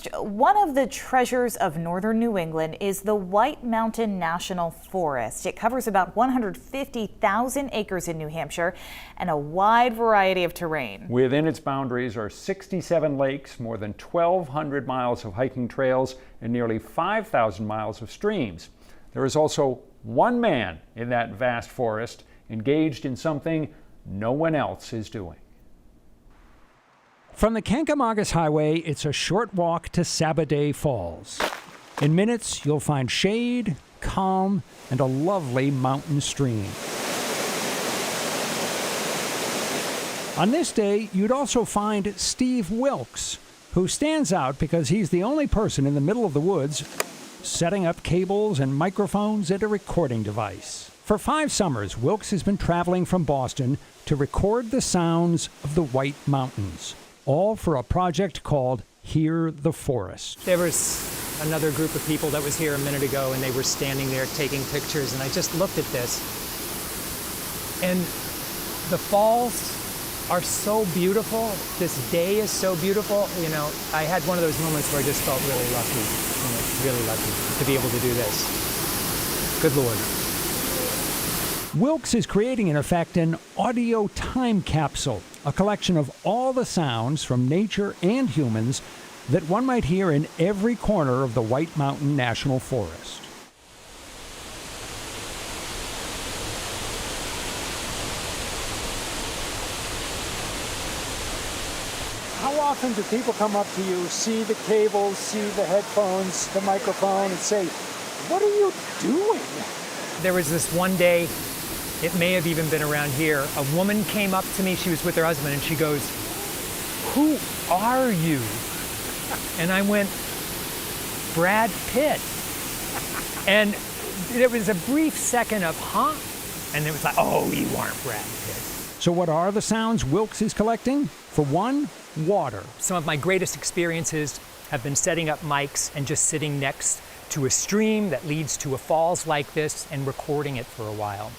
forest. One of the treasures of northern New England is the White Mountain National Forest. It covers about 150,000 acres in New Hampshire and a wide variety of terrain. Within its boundaries are 67 lakes, more than 1,200 miles of hiking trails, and nearly 5,000 miles of streams. There is also one man in that vast forest engaged in something no one else is doing. From the Kancamagus Highway, it's a short walk to Sabaday Falls. In minutes, you'll find shade, calm, and a lovely mountain stream. On this day, you'd also find Steve Wilkes, who stands out because he's the only person in the middle of the woods setting up cables and microphones and a recording device. For 5 summers, Wilkes has been traveling from Boston to record the sounds of the White Mountains, all for a project called Hear the Forest. There was another group of people that was here a minute ago, and they were standing there taking pictures, and I just looked at this. And the falls are so beautiful. This day is so beautiful. You know, I had one of those moments where I just felt really lucky, really lucky to be able to do this. Good Lord. Wilkes is creating, in effect, an audio time capsule, a collection of all the sounds from nature and humans that one might hear in every corner of the White Mountain National Forest. How often do people come up to you, see the cables, see the headphones, the microphone, and say, "What are you doing?" There was this one day, it may have even been around here, a woman came up to me, she was with her husband, and she goes, "Who are you?" And I went, "Brad Pitt." And there was a brief second of, huh? And it was like, oh, you aren't Brad Pitt. So what are the sounds Wilkes is collecting? For one, water. Some of my greatest experiences have been setting up mics and just sitting next to a stream that leads to a falls like this and recording it for a while.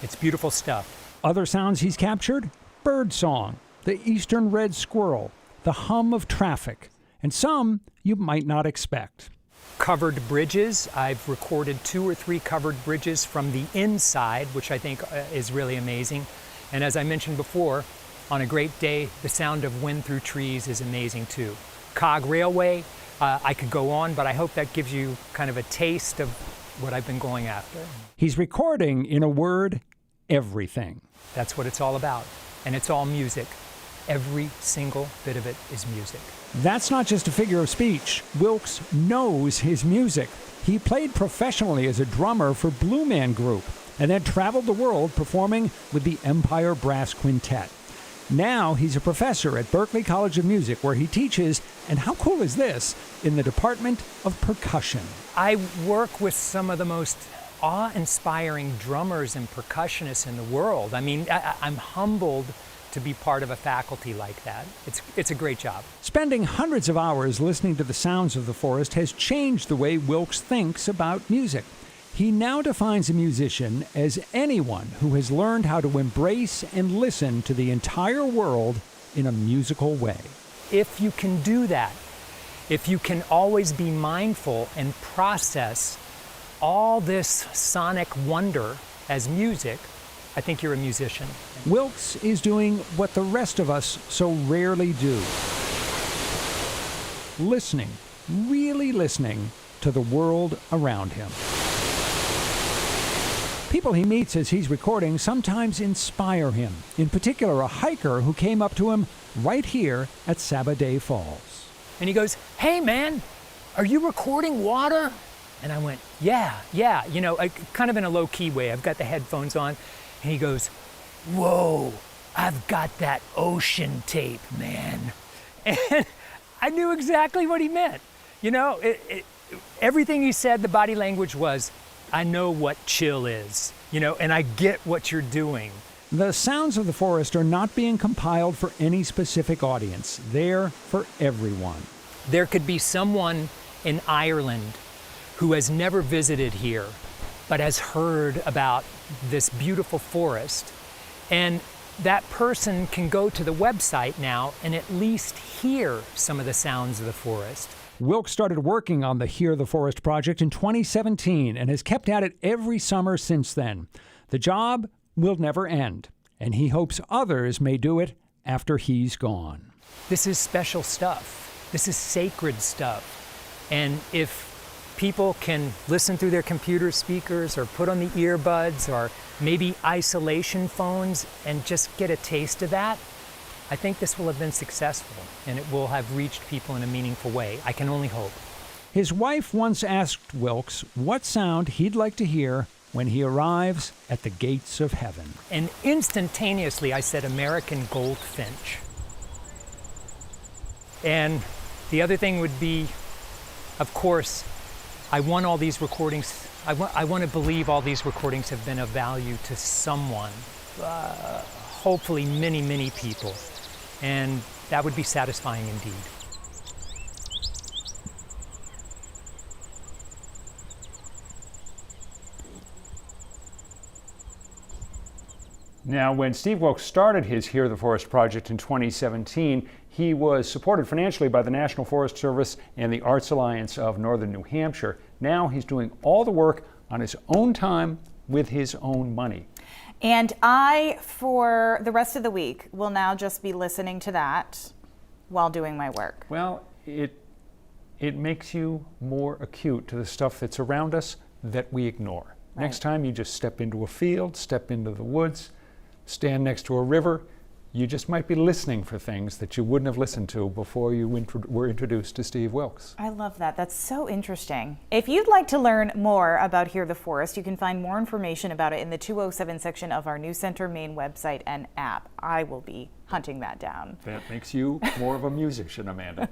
It's beautiful stuff. Other sounds he's captured? Bird song, the eastern red squirrel, the hum of traffic, and some you might not expect. Covered bridges. I've recorded 2 or 3 covered bridges from the inside, which I think is really amazing. And as I mentioned before, on a great day, the sound of wind through trees is amazing too. Cog Railway, I could go on, but I hope that gives you kind of a taste of what I've been going after. He's recording, in a word, everything. That's what it's all about. And it's all music. Every single bit of it is music. That's not just a figure of speech. Wilkes knows his music. He played professionally as a drummer for Blue Man Group and then traveled the world performing with the Empire Brass Quintet. Now he's a professor at Berklee College of Music, where he teaches, and how cool is this, in the Department of Percussion. I work with some of the most awe-inspiring drummers and percussionists in the world. I mean, I'm humbled to be part of a faculty like that. It's a great job. Spending hundreds of hours listening to the sounds of the forest has changed the way Wilkes thinks about music. He now defines a musician as anyone who has learned how to embrace and listen to the entire world in a musical way. If you can do that, if you can always be mindful and process all this sonic wonder as music, I think you're a musician. Wilkes is doing what the rest of us so rarely do. Listening, really listening to the world around him. People he meets as he's recording sometimes inspire him. In particular, a hiker who came up to him right here at Sabaday Falls. And he goes, "Hey man, are you recording water?" And I went, yeah, you know, kind of in a low-key way. I've got the headphones on. And he goes, "Whoa, I've got that ocean tape, man." And I knew exactly what he meant. You know, everything he said, the body language was, I know what chill is, you know, and I get what you're doing. The sounds of the forest are not being compiled for any specific audience. They're for everyone. There could be someone in Ireland who has never visited here, but has heard about this beautiful forest. And that person can go to the website now and at least hear some of the sounds of the forest. Wilkes started working on the Hear the Forest project in 2017 and has kept at it every summer since then. The job will never end, and he hopes others may do it after he's gone. This is special stuff. This is sacred stuff. And if people can listen through their computer speakers or put on the earbuds or maybe isolation phones and just get a taste of that, I think this will have been successful and it will have reached people in a meaningful way. I can only hope. His wife once asked Wilkes what sound he'd like to hear when he arrives at the gates of heaven. And instantaneously I said American goldfinch. And the other thing would be, of course, I want all these recordings, I want to believe all these recordings have been of value to someone, hopefully many, many people. And that would be satisfying indeed. Now, when Steve Wilkes started his Hear the Forest project in 2017, he was supported financially by the National Forest Service and the Arts Alliance of Northern New Hampshire. Now he's doing all the work on his own time with his own money. And I, for the rest of the week, will now just be listening to that while doing my work. Well, it makes you more acute to the stuff that's around us that we ignore. Right. Next time you just step into a field, step into the woods, stand next to a river, you just might be listening for things that you wouldn't have listened to before you were introduced to Steve Wilkes. I love that. That's so interesting. If you'd like to learn more about Hear the Forest, you can find more information about it in the 207 section of our News Center main website and app. I will be hunting that down. That makes you more of a musician, Amanda.